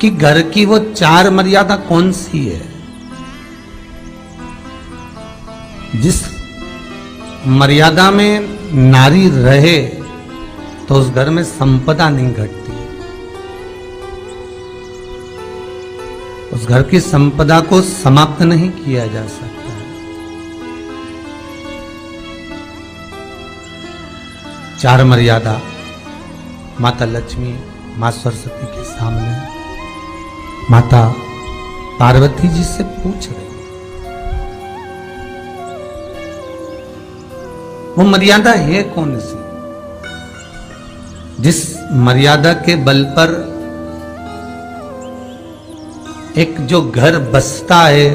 कि घर की वो 4 मर्यादा कौन सी है जिस मर्यादा में नारी रहे तो उस घर में संपदा नहीं घटती, उस घर की संपदा को समाप्त नहीं किया जा सकता। चार मर्यादा माता लक्ष्मी, मां सरस्वती के सामने माता पार्वती जी से पूछ रही, वो मर्यादा है कौन सी जिस मर्यादा के बल पर एक जो घर बसता है,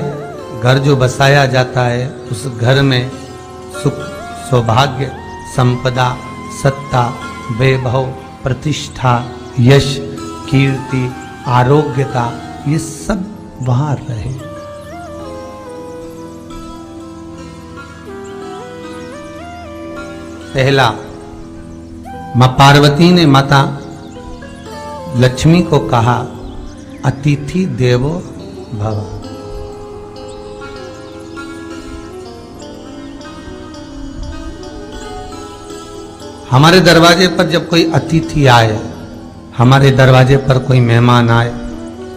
घर जो बसाया जाता है, उस घर में सुख, सौभाग्य, संपदा, सत्ता, वैभव, प्रतिष्ठा, यश, कीर्ति, आरोग्यता, ये सब वहां रहे। पहला, मां पार्वती ने माता लक्ष्मी को कहा, अतिथि देवो भव। हमारे दरवाजे पर जब कोई अतिथि आए, हमारे दरवाजे पर कोई मेहमान आए,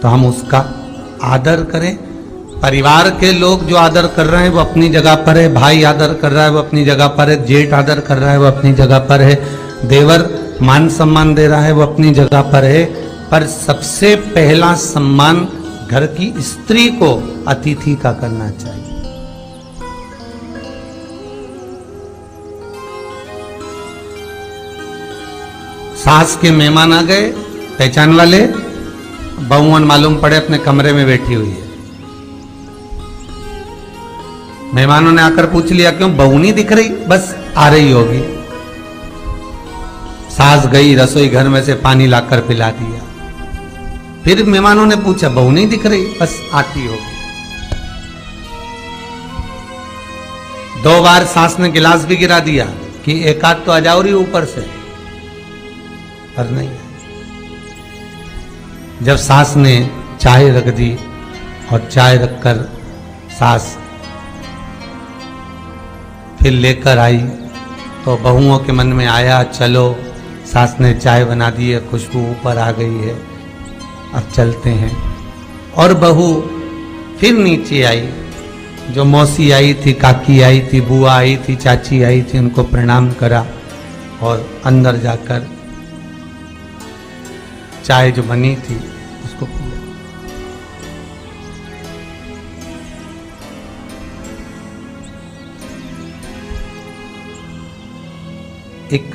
तो हम उसका आदर करें। परिवार के लोग जो आदर कर रहे हैं वो अपनी जगह पर है, भाई आदर कर रहा है वो अपनी जगह पर है, जेठ आदर कर रहा है वो अपनी जगह पर है, देवर मान सम्मान दे रहा है वो अपनी जगह पर है, पर सबसे पहला सम्मान घर की स्त्री को अतिथि का करना चाहिए। सास के मेहमान आ गए, पहचान वाले, बहुवन मालूम पड़े अपने कमरे में बैठी हुई है। मेहमानों ने आकर पूछ लिया, क्यों बहू नहीं दिख रही? बस आ रही होगी। सास गई, रसोई घर में से पानी लाकर पिला दिया। फिर मेहमानों ने पूछा, बहू नहीं दिख रही? बस आती होगी। 2 बार सास ने गिलास भी गिरा दिया कि एक आध तो आ जाओ रही ऊपर से, पर नहीं। जब सास ने चाय रख दी और चाय रखकर सास फिर लेकर आई, तो बहुओं के मन में आया, चलो सास ने चाय बना दी है, खुशबू ऊपर आ गई है, अब चलते हैं। और बहू फिर नीचे आई, जो मौसी आई थी, काकी आई थी, बुआ आई थी, चाची आई थी, उनको प्रणाम करा और अंदर जाकर चाय जो बनी थी उसको पिया। एक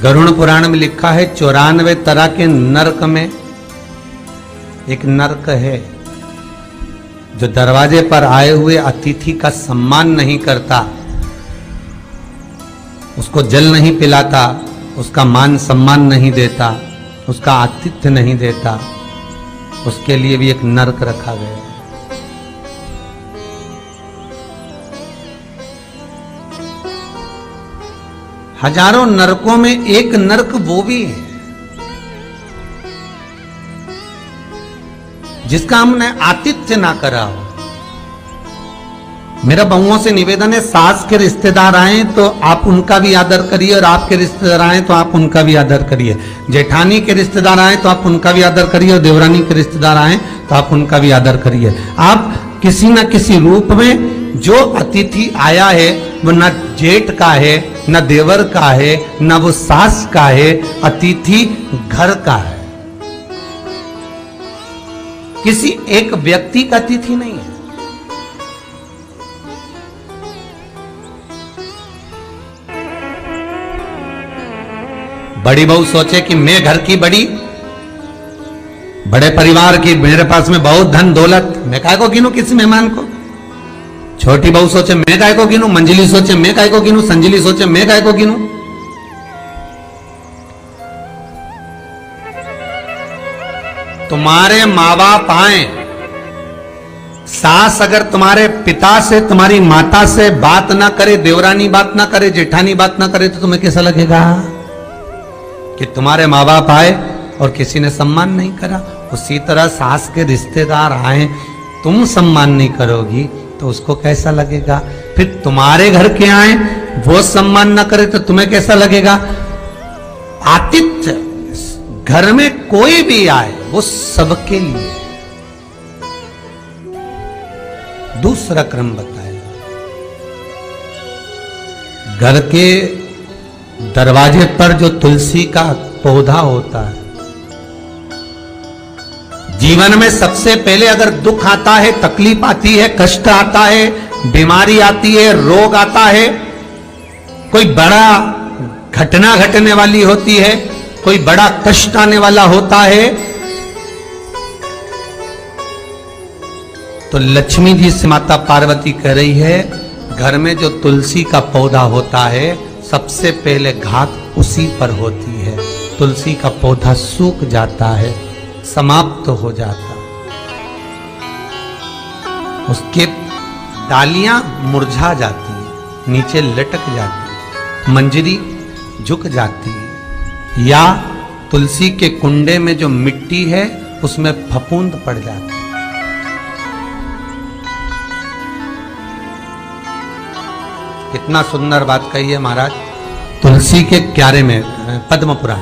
गरुड़ पुराण में लिखा है, 94 तरह के नरक में एक नरक है जो दरवाजे पर आए हुए अतिथि का सम्मान नहीं करता, उसको जल नहीं पिलाता, उसका मान सम्मान नहीं देता, उसका आतिथ्य नहीं देता, उसके लिए भी एक नरक रखा गया है। हजारों नरकों में एक नरक वो भी है जिसका हमने आतिथ्य ना करा हो। मेरा बहुओं से निवेदन है, सास के रिश्तेदार आए तो आप उनका भी आदर करिए, और आपके रिश्तेदार आए तो आप उनका भी आदर करिए। जेठानी के रिश्तेदार आए तो आप उनका भी आदर करिए, और देवरानी के रिश्तेदार आए तो आप उनका भी आदर करिए। आप किसी न किसी रूप में जो अतिथि आया है वो न जेठ का है, न देवर का है, न वो सास का है, अतिथि घर का है, किसी एक व्यक्ति का अतिथि नहीं है। बड़ी बहू सोचे कि मैं घर की बड़ी, बड़े परिवार की, मेरे पास में बहुत धन दौलत, मैं काय को गिनूं किसी मेहमान को। छोटी बहू सोचे मैं काय को गिनूं, मंजली सोचे मैं काय को गिनूं, संजली सोचे मैं काय को गिनूं। तुम्हारे माँ बाप आए, सास अगर तुम्हारे पिता से, तुम्हारी माता से बात ना करे, देवरानी बात ना करे, जेठानी बात ना करे, तो तुम्हें कैसा लगेगा कि तुम्हारे माँ बाप आए और किसी ने सम्मान नहीं करा। उसी तरह सास के रिश्तेदार आए, तुम सम्मान नहीं करोगी तो उसको कैसा लगेगा। फिर तुम्हारे घर के आए, वो सम्मान ना करे तो तुम्हें कैसा लगेगा। आतिथ्य घर में कोई भी आए वो सबके लिए। दूसरा क्रम बताया, घर के दरवाजे पर जो तुलसी का पौधा होता है, जीवन में सबसे पहले अगर दुख आता है, तकलीफ आती है, कष्ट आता है, बीमारी आती है, रोग आता है, कोई बड़ा घटना घटने वाली होती है, कोई बड़ा कष्ट आने वाला होता है, तो लक्ष्मी जी से माता पार्वती कह रही है, घर में जो तुलसी का पौधा होता है सबसे पहले घात उसी पर होती है। तुलसी का पौधा सूख जाता है, समाप्त हो जाता, उसके डालियां मुरझा जाती है, नीचे लटक जाती है, मंजरी झुक जाती है, या तुलसी के कुंडे में जो मिट्टी है उसमें फफूंद पड़ जाती है। कितना सुंदर बात कही है महाराज। तुलसी के क्यारे में, पद्म पुराण,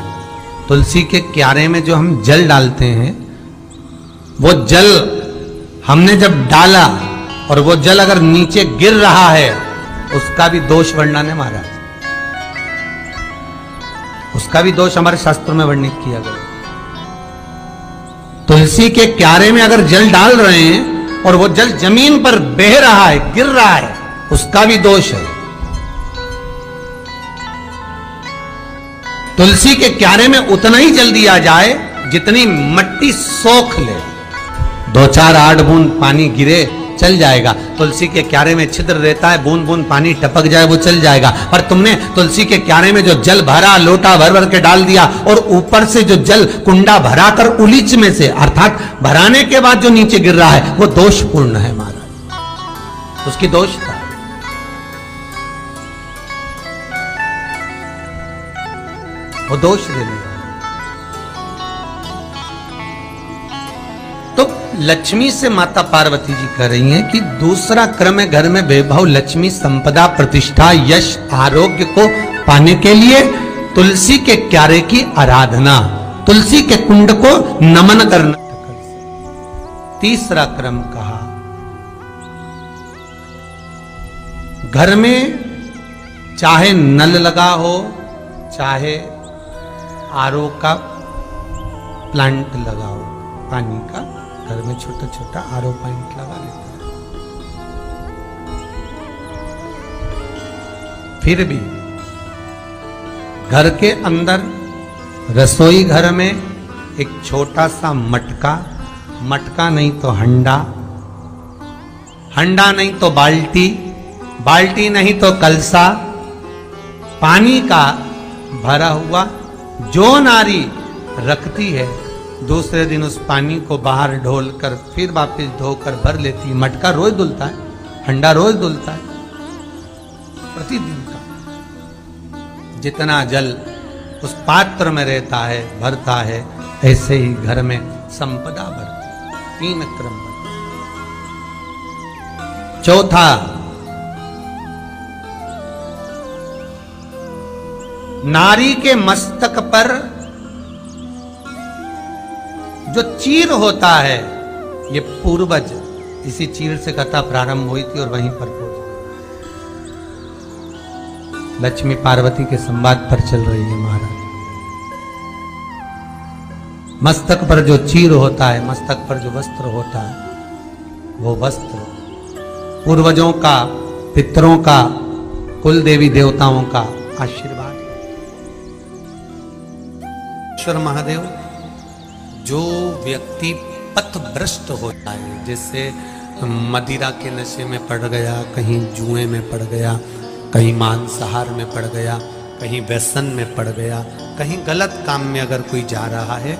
तुलसी के क्यारे में जो हम जल डालते हैं, वो जल हमने जब डाला और वो जल अगर नीचे गिर रहा है, उसका भी दोष वर्णन है महाराज, उसका भी दोष हमारे शास्त्रों में वर्णित किया गया। तुलसी के क्यारे में अगर जल डाल रहे हैं और वो जल जमीन पर बह रहा है, गिर रहा है, उसका भी दोष है। तुलसी के क्यारे में उतना ही जल दिया जाए जितनी मट्टी सोख ले। 2-4 8 बूंद पानी गिरे चल जाएगा। तुलसी के क्यारे में छिद्र रहता है, बूंद बूंद पानी टपक जाए वो चल जाएगा। पर तुमने तुलसी के क्यारे में जो जल भरा, लोटा भर भर के डाल दिया, और ऊपर से जो जल कुंडा भरा कर उलीच में से, अर्थात भराने के बाद जो नीचे गिर रहा है, वो दोषपूर्ण है महाराज, उसकी दोष था। वो दोष देने वाला। तो लक्ष्मी से माता पार्वती जी कह रही हैं कि दूसरा क्रम है घर में वैभव, लक्ष्मी, संपदा, प्रतिष्ठा, यश, आरोग्य को पाने के लिए तुलसी के क्यारे की आराधना, तुलसी के कुंड को नमन करना। तीसरा क्रम कहा, घर में चाहे नल लगा हो, चाहे आरओ का प्लांट लगाओ, पानी का, घर में छोटा छोटा आरओ प्लांट लगा लेते हैं, फिर भी घर के अंदर रसोई घर में एक छोटा सा मटका, मटका नहीं तो हंडा, हंडा नहीं तो बाल्टी, बाल्टी नहीं तो कलसा, पानी का भरा हुआ जो नारी रखती है, दूसरे दिन उस पानी को बाहर ढोल कर फिर वापस धोकर भर लेती है। मटका रोज धुलता है, हंडा रोज धुलता है, प्रतिदिन का। जितना जल उस पात्र में रहता है, भरता है, ऐसे ही घर में संपदा भरती। 3 क्रम भरती। चौथा, नारी के मस्तक पर जो चीर होता है, ये पूर्वज, इसी चीर से कथा प्रारंभ हुई थी और वहीं पर लक्ष्मी पार्वती के संवाद पर चल रही है महाराज। मस्तक पर जो चीर होता है, मस्तक पर जो वस्त्र होता है, वो वस्त्र पूर्वजों का, पितरों का, कुल देवी देवताओं का आशीर्वाद। ईश्वर महादेव, जो व्यक्ति पथभ्रष्ट होता है, जैसे मदिरा के नशे में पड़ गया, कहीं जुए में पड़ गया, कहीं मांसाहार में पड़ गया, कहीं व्यसन में पड़ गया, कहीं गलत काम में अगर कोई जा रहा है,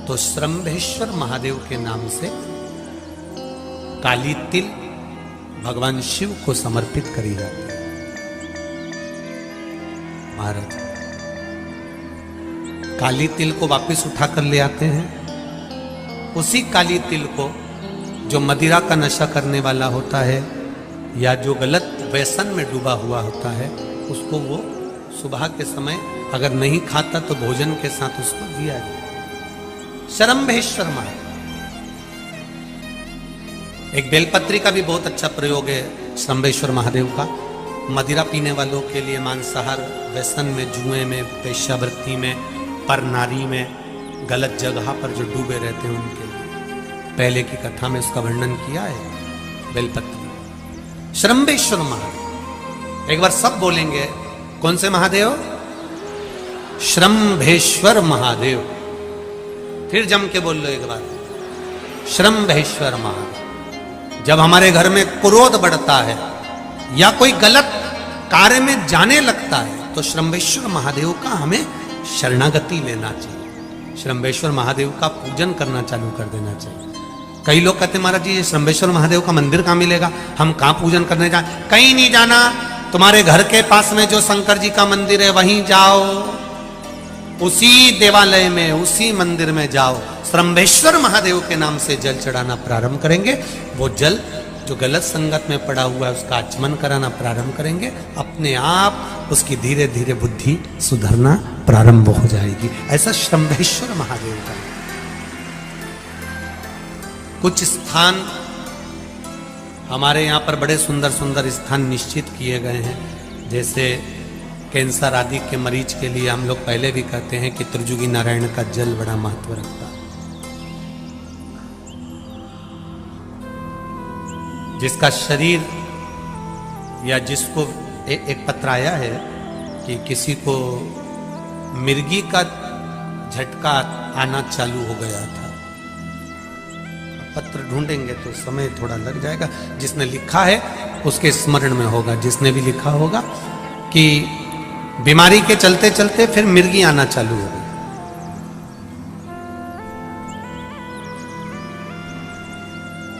तो श्रम्भेश्वर महादेव के नाम से काली तिल भगवान शिव को समर्पित करी जाती है महाराज। काली तिल को वापस उठा कर ले आते हैं। उसी काली तिल को जो मदिरा का नशा करने वाला होता है या जो गलत व्यसन में डूबा हुआ होता है, उसको वो सुबह के समय अगर नहीं खाता तो भोजन के साथ उसको दिया जाए। शरम्भेश्वर महादेव। एक बेलपत्री का भी बहुत अच्छा प्रयोग है शरम्भेश्वर महादेव का। मदिरा पीने वालों के लिए, मांसाहार व्यसन में, जुए में, वेश्यावृत्ति में, पर नारी में, गलत जगह पर जो डूबे रहते हैं उनके लिए पहले की कथा में उसका वर्णन किया है बेलपत्री। शरम्भेश्वर महादेव। एक बार सब बोलेंगे, कौन से महादेव? शरम्भेश्वर महादेव। फिर जम के बोल लो एक बार, शरम्भेश्वर महादेव। जब हमारे घर में क्रोध बढ़ता है या कोई गलत कार्य में जाने लगता है तो शरम्भेश्वर महादेव का हमें शरणागति लेना चाहिए। शरम्भेश्वर महादेव का पूजन करना चालू कर देना चाहिए। कई लोग कहते महाराज जी, ये शरम्भेश्वर महादेव का मंदिर कहाँ मिलेगा, हम कहाँ पूजन करने जाए? कहीं नहीं जाना, तुम्हारे घर के पास में जो शंकर जी का मंदिर है वहीं जाओ, उसी देवालय में, उसी मंदिर में जाओ। शरम्भेश्वर महादेव के नाम से जल चढ़ाना प्रारंभ करेंगे। वो जल जो गलत संगत में पड़ा हुआ है उसका आचमन कराना प्रारंभ करेंगे। अपने आप उसकी धीरे धीरे बुद्धि सुधरना प्रारंभ हो जाएगी। ऐसा शरम्भेश्वर महादेव का। कुछ स्थान हमारे यहाँ पर बड़े सुंदर सुंदर स्थान निश्चित किए गए हैं। जैसे कैंसर आदि के मरीज के लिए हम लोग पहले भी कहते हैं कि त्रिजुगी नारायण का जल बड़ा महत्व रखता है। जिसका शरीर या जिसको एक पत्र आया है कि किसी को मिर्गी का झटका आना चालू हो गया था। पत्र ढूंढेंगे तो समय थोड़ा लग जाएगा। जिसने लिखा है उसके स्मरण में होगा। जिसने भी लिखा होगा कि बीमारी के चलते चलते फिर मिर्गी आना चालू हो गई।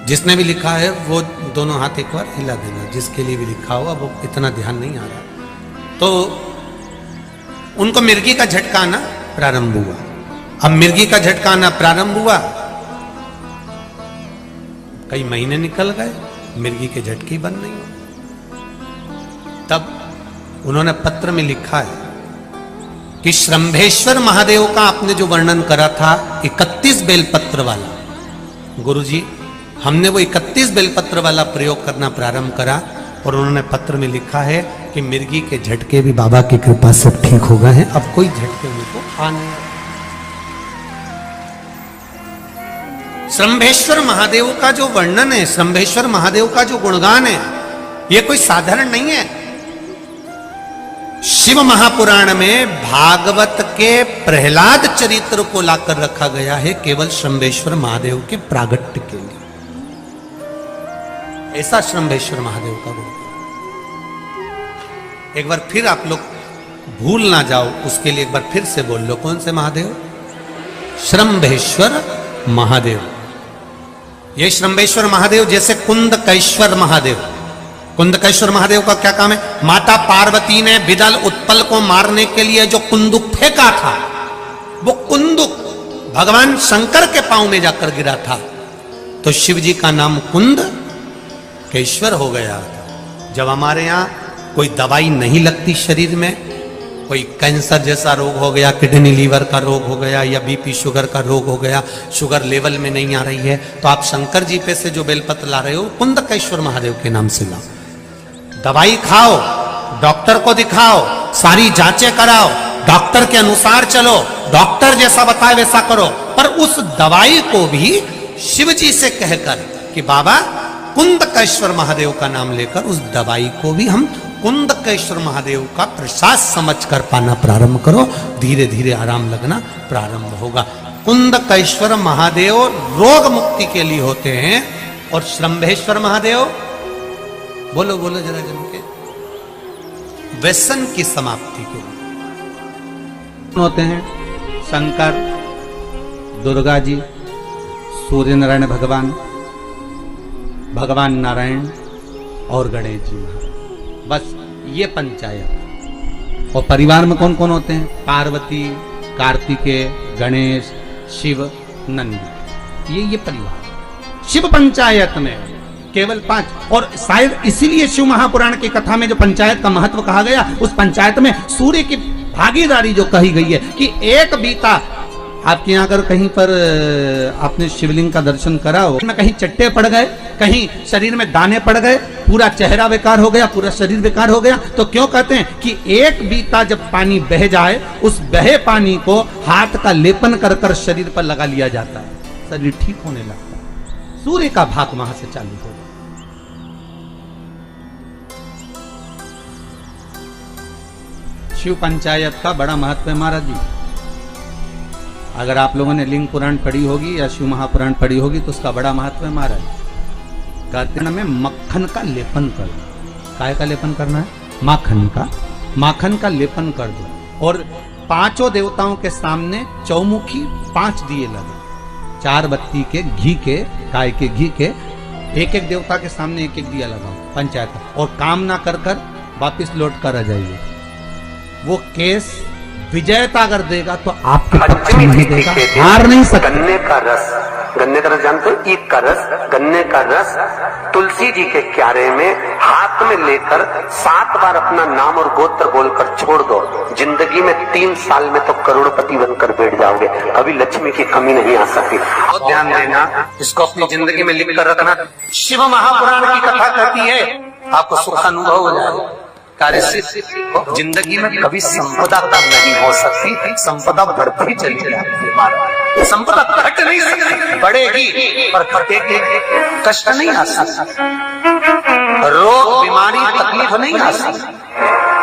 जिसने भी लिखा है वो दोनों हाथ एक बार हिला देना। जिसके लिए भी लिखा होगा वो इतना ध्यान नहीं आ रहा। तो उनको मिर्गी का झटका आना प्रारंभ हुआ। अब मिर्गी का झटका आना प्रारंभ हुआ, कई महीने निकल गए, मिर्गी के झटके बंद नहीं हुए। तब उन्होंने पत्र में लिखा है कि शरम्भेश्वर महादेव का आपने जो वर्णन करा था 31 बेलपत्र वाला, गुरुजी हमने वो 31 बेलपत्र वाला प्रयोग करना प्रारंभ करा। और उन्होंने पत्र में लिखा है कि मिर्गी के झटके भी बाबा की कृपा से ठीक हो गए हैं। अब कोई झटके उनको आने। शरम्भेश्वर महादेव का जो वर्णन है, शरम्भेश्वर महादेव का जो गुणगान है, ये कोई साधारण नहीं है। शिव महापुराण में भागवत के प्रहलाद चरित्र को लाकर रखा गया है केवल शरम्भेश्वर महादेव के प्रागट्य के लिए। ऐसा शरम्भेश्वर महादेव का गुण। एक बार फिर आप लोग भूल ना जाओ, उसके लिए एक बार फिर से बोल लो, कौन से महादेव? शरम्भेश्वर महादेव। ये शरम्भेश्वर महादेव जैसे कुंदकेश्वर महादेव। कुंदकेश्वर महादेव का क्या काम है? माता पार्वती ने विदल उत्पल को मारने के लिए जो कुंदुक फेंका था, वो कुंदुक भगवान शंकर के पांव में जाकर गिरा था। तो शिव जी का नाम कुंदकेश्वर हो गया था। जब हमारे यहाँ कोई दवाई नहीं लगती शरीर में, कोई कैंसर जैसा रोग हो गया, किडनी लीवर का रोग हो गया या बीपी शुगर का रोग हो गया, शुगर लेवल में नहीं आ रही है, तो आप शंकर जी पे से जो बेलपत्र ला रहे हो कुंदकेश्वर महादेव के नाम से लाओ। दवाई खाओ, डॉक्टर को दिखाओ, सारी जांचें कराओ, डॉक्टर के अनुसार चलो, डॉक्टर जैसा बताए वैसा करो, पर उस दवाई को भी शिव जी से कहकर कि बाबा कुंदकेश्वर महादेव का नाम लेकर उस दवाई को भी हम कुंदकेश्वर महादेव का प्रसाद समझकर पाना प्रारंभ करो। धीरे धीरे आराम लगना प्रारंभ होगा। कुंदकेश्वर महादेव रोग मुक्ति के लिए होते हैं और शरम्भेश्वर महादेव, बोलो बोलो जरा जम के, व्यसन की समाप्ति के लिए होते हैं। शंकर, दुर्गा जी, सूर्य नारायण भगवान, भगवान नारायण और गणेश जी। बस ये पंचायत। और परिवार में कौन कौन होते हैं? पार्वती, कार्तिकेय, गणेश, शिव, नंदी, ये परिवार शिव पंचायत में केवल 5। और शायद इसीलिए शिव महापुराण की कथा में जो पंचायत का महत्व कहा गया, उस पंचायत में सूर्य की भागीदारी जो कही गई है कि एक बीता, आपके यहाँ अगर कहीं पर आपने शिवलिंग का दर्शन करा हो, में कहीं चट्टे पड़ गए, कहीं शरीर में दाने पड़ गए, पूरा चेहरा बेकार हो गया, पूरा शरीर बेकार हो गया, तो क्यों कहते हैं कि एक बीता जब पानी बह जाए, उस बहे पानी को हाथ का लेपन कर कर शरीर पर लगा लिया जाता है, शरीर ठीक होने लगता है। सूर्य का भाग वहां से चालू हो गया। शिव पंचायत का बड़ा महत्व है महाराज जी। अगर आप लोगों ने लिंग पुराण पढ़ी होगी या शिव महापुराण पढ़ी होगी तो उसका बड़ा महत्व है महाराज। कहते में मक्खन का लेपन कर दो। काय का लेपन करना है? माखन का लेपन कर दो। और 5 देवताओं के सामने चौमुखी 5 दिए लगे, 4 बत्ती के घी के, गाय के घी के, एक देवता के सामने एक दिया लगाओ पंचायत का, और काम ना कर कर वापिस लौट कर आ जाइए। वो केस विजयता अगर देगा तो आपके पक्ष में ही देगा, हार नहीं सकता। गन्ने का रस जानते हो? ईख का रस, गन्ने का रस तुलसी जी के क्यारे में हाथ में लेकर 7 बार अपना नाम और गोत्र बोलकर छोड़ दो, जिंदगी में 3 साल में तो करोड़पति बनकर बैठ जाओगे, कभी लक्ष्मी की कमी नहीं आ सकती। बहुत ध्यान देना, इसको अपनी जिंदगी में लिख कर रखना। शिव महापुराण की कथा कहती है आपको सुख अनुभव हो जाएगा। कार्य जिंदगी में कभी संपदा कम नहीं हो सकती, संपदा बढ़ती चली जाती है। संपदा घट नहीं सकती, बढ़ेगी पर घटेगी, कष्ट नहीं आ सकता, रोग बीमारी तकलीफ नहीं आ सकती।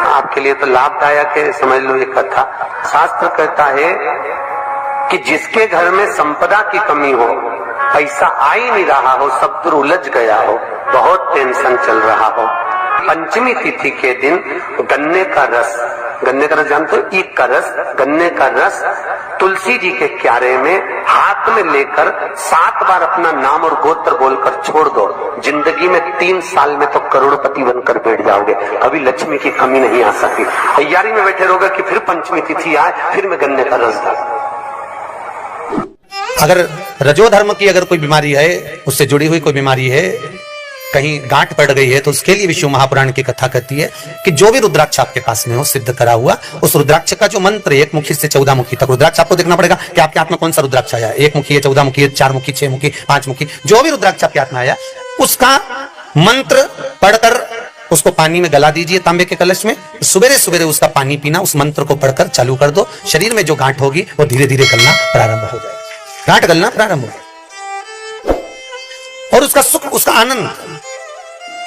आपके लिए तो लाभदायक है, समझ लो ये कथा। शास्त्र कहता है कि जिसके घर में संपदा की कमी हो, पैसा आ ही नहीं रहा हो, सब दूर उलझ गया हो, बहुत टेंशन चल रहा हो, पंचमी तिथि के दिन गन्ने का रस जानते हो? ईख का रस, गन्ने का रस तुलसी जी के क्यारे में हाथ में लेकर 7 बार अपना नाम और गोत्र बोलकर छोड़ दो, जिंदगी में 3 साल में तो करोड़पति बनकर बैठ जाओगे, कभी लक्ष्मी की कमी नहीं आ सकती। तैयारी में बैठे रहोगे कि फिर पंचमी तिथि आए, फिर मैं गन्ने का रस डाल। अगर रजोधर्म की अगर कोई बीमारी है, उससे जुड़ी हुई कोई बीमारी है, कहीं गांठ पड़ गई है, तो उसके लिए विष्णु महापुराण की कथा कहती है कि जो भी रुद्राक्ष आपके पास में हो, सिद्ध करा हुआ, उस रुद्राक्ष का जो मंत्र 1 मुखी से 14 मुखी तक, रुद्राक्ष आपको देखना पड़ेगा कि आपके हाथ में कौन सा रुद्राक्ष आया, 1 मुखी है, 14 मुखी है, 4 मुखी, 6 मुखी, 5 मुखी, जो भी रुद्राक्ष आपके हाथ में आया, उसका मंत्र पढ़कर उसको पानी में गला दीजिए तांबे के कलश में। सुबेरे सुबेरे उसका पानी पीना, उस मंत्र को पढ़कर चालू कर दो, शरीर में जो गांठ होगी वो धीरे धीरे गलना प्रारंभ हो जाएगी, गांठ गलना प्रारंभ हो जाएगी। और उसका सुख, उसका आनंद,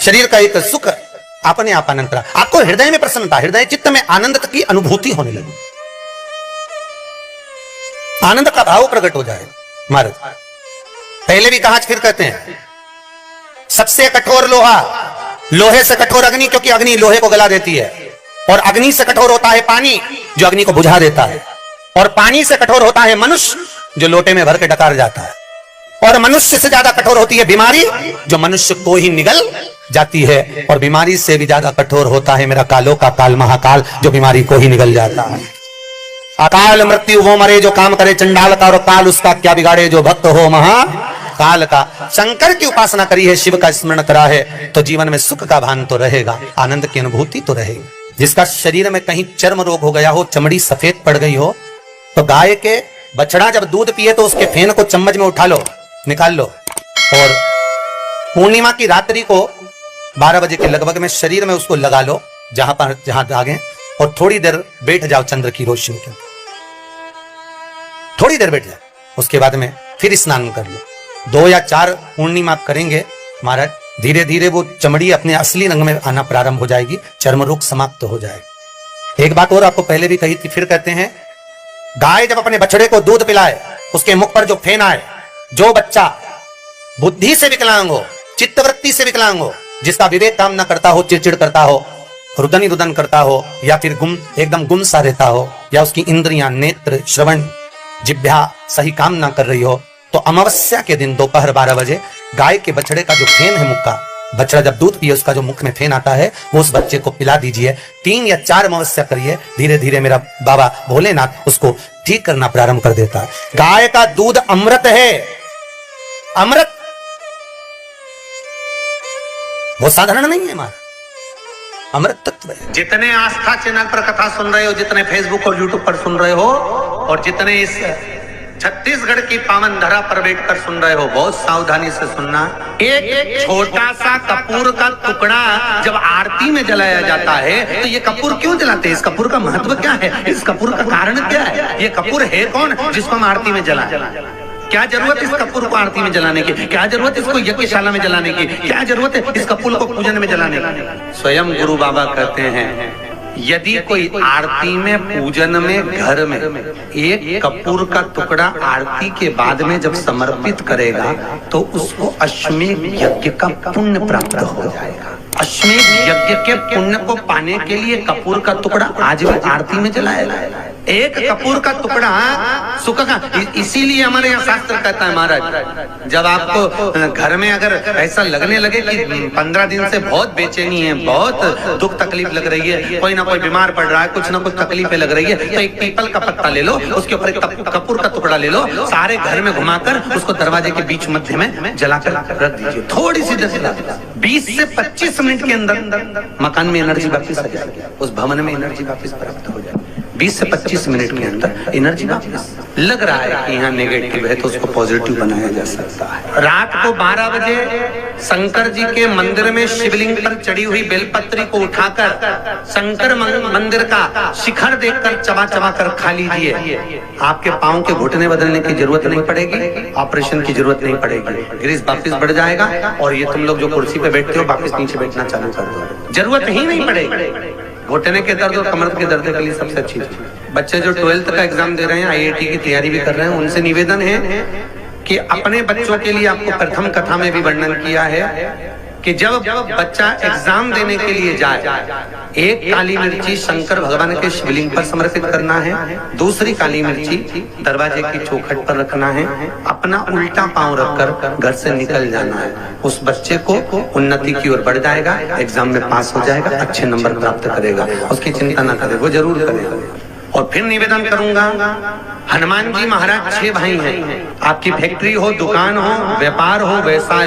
शरीर का एक सुख अपने आप आनंद, आपको हृदय में प्रसन्नता, हृदय चित्त में आनंद की अनुभूति होने लगी, आनंद का भाव प्रकट हो जाए। महाराज पहले भी कहा, फिर कहते हैं, सबसे कठोर लोहा, लोहे से कठोर अग्नि, क्योंकि अग्नि लोहे को गला देती है, और अग्नि से कठोर होता है पानी, जो अग्नि को बुझा देता है, और पानी से कठोर होता है मनुष्य, जो लोटे में भर के डकार जाता है, और मनुष्य से ज्यादा कठोर होती है बीमारी, जो मनुष्य को ही निगल जाती है, और बीमारी से भी ज्यादा कठोर होता है मेरा कालों का काल, महाकाल, जो बीमारी को ही निगल जाता है। अकाल मृत्यु वो मरे जो काम करे चंडाल का, और काल उसका क्या बिगाड़े जो भक्त हो महाकाल का। शंकर की उपासना करी है, शिव का स्मरण करा है, तो जीवन में सुख का भान तो रहेगा, आनंद की अनुभूति तो रहेगी। जिसका शरीर में कहीं चर्म रोग हो गया हो, चमड़ी सफेद पड़ गई हो, तो गाय के बछड़ा जब दूध पिए तो उसके फेन को चम्मच में उठा लो, निकाल लो, और पूर्णिमा की रात्रि को 12 बजे के लगभग में शरीर में उसको लगा लो, जहां दागे, और थोड़ी देर बैठ जाओ चंद्र की रोशनी के, थोड़ी देर बैठ जाओ, उसके बाद में फिर स्नान कर लो। 2 या 4 पूर्णिमा आप करेंगे महाराज, धीरे धीरे वो चमड़ी अपने असली रंग में आना प्रारंभ हो जाएगी, चर्म रोग समाप्त हो जाएगा। एक बात और आपको पहले भी कही थी, फिर कहते हैं, गाय जब अपने बछड़े को दूध पिलाए, उसके मुख पर जो फेन आए, जो बच्चा बुद्धि से विकलांग हो, चित्तवृत्ति से विकलांग हो, जिसका विवेक काम न करता हो, चिड़चिड़ करता हो, रुदन ही रुदन करता हो, या फिर एकदम गुम सा रहता हो, या उसकी इंद्रियां, नेत्र, श्रवण, जिह्वा सही काम ना कर रही हो, तो अमावस्या के दिन दोपहर 12 बजे गाय के बछड़े का जो फेन है, मुख का बछड़ा जब दूध पिए, उसका जो मुख में फेन आता है, वो उस बच्चे को पिला दीजिए। 3 या 4 अमावस्या करिए, धीरे धीरे मेरा बाबा भोलेनाथ उसको ठीक करना प्रारंभ कर देता है। गाय का दूध अमृत है, अमृत, वो साधारण नहीं है हमारा, अमृत तत्व है। जितने आस्था चैनल पर कथा सुन रहे हो, जितने फेसबुक और यूट्यूब पर सुन रहे हो, और जितने इस छत्तीसगढ़ की पावन धरा पर बैठकर सुन रहे हो, बहुत सावधानी से सुनना। एक छोटा सा कपूर का टुकड़ा जब आरती में जलाया जाता है तो ये कपूर क्यों जलाते हैं? इस कपूर का महत्व क्या है? इस कपूर का कारण क्या है? ये कपूर है कौन जिसको हम आरती में जलाएं? क्या जरूरत इस कपूर को आरती में जलाने की? क्या जरूरत इसको यज्ञशाला में जलाने की? क्या जरूरत है इस कपूर को पूजन में जलाने की? स्वयं गुरु बाबा कहते हैं, यदि कोई आरती में, पूजन में, घर में एक कपूर का टुकड़ा आरती के बाद में जब समर्पित करेगा तो उसको अश्वमेध यज्ञ का पुण्य प्राप्त हो जाएगा। अश्वमेध यज्ञ के पुण्य को पाने के लिए कपूर का टुकड़ा आज भी आरती में जलाया जाएगा। एक कपूर का टुकड़ा सुख का, इसीलिए हमारे यहाँ शास्त्र कहता है महाराज, जब आपको घर में अगर ऐसा लगने लगे कि 15 दिन से बहुत बेचैनी है, बहुत दुख तकलीफ लग रही है, कोई ना कोई बीमार पड़ रहा है, कुछ ना कुछ तकलीफें लग रही है, तो एक पीपल का पत्ता ले लो, उसके ऊपर एक कपूर का टुकड़ा ले लो, सारे घर में घुमाकर उसको दरवाजे के बीच मध्य में जलाकर रख दीजिए। थोड़ी सी देर, 20 से 25 मिनट के अंदर मकान में एनर्जी वापस आ जाएगी, उस भवन में एनर्जी वापस प्राप्त हो जाएगी। 20 से 25 मिनट के अंदर एनर्जी वापस। लग रहा है कि यहाँ नेगेटिव है तो उसको पॉजिटिव बनाया जा सकता है। रात को 12 बजे शंकर जी के मंदिर में शिवलिंग पर चढ़ी हुई बेलपत्री को उठाकर शंकर मंदिर का शिखर देखकर चबा चबा कर खा लीजिए। आपके पांव के घुटने बदलने की जरूरत नहीं पड़ेगी, ऑपरेशन की जरूरत नहीं पड़ेगी, ग्रीस वापस बढ़ जाएगा और ये तुम लोग जो कुर्सी पे बैठते हो वापस नीचे बैठना चालू कर दो, जरूरत ही नहीं पड़ेगी। घुटने के दर्द और कमर के दर्द के लिए सबसे अच्छी चीज। बच्चे जो 12th का एग्जाम दे रहे हैं, IIT की तैयारी भी कर रहे हैं, उनसे निवेदन है कि अपने बच्चों के लिए आपको प्रथम कथा में भी वर्णन किया है कि जब बच्चा एग्जाम देने के लिए जाए, एक काली मिर्ची शंकर भगवान के शिवलिंग पर समर्पित करना है, दूसरी काली मिर्ची दरवाजे की चौखट पर रखना है, अपना उल्टा पांव रखकर घर से निकल जाना है। उस बच्चे को उन्नति की ओर बढ़ जाएगा, एग्जाम में पास हो जाएगा, अच्छे नंबर प्राप्त करेगा, उसकी चिंता ना करे, वो जरूर करेगा। और फिर निवेदन करूंगा, हनुमान जी महाराज 6 भाई हैं, आपकी फैक्ट्री हो, दुकान हो, व्यापार हो, व्यवसाय हो,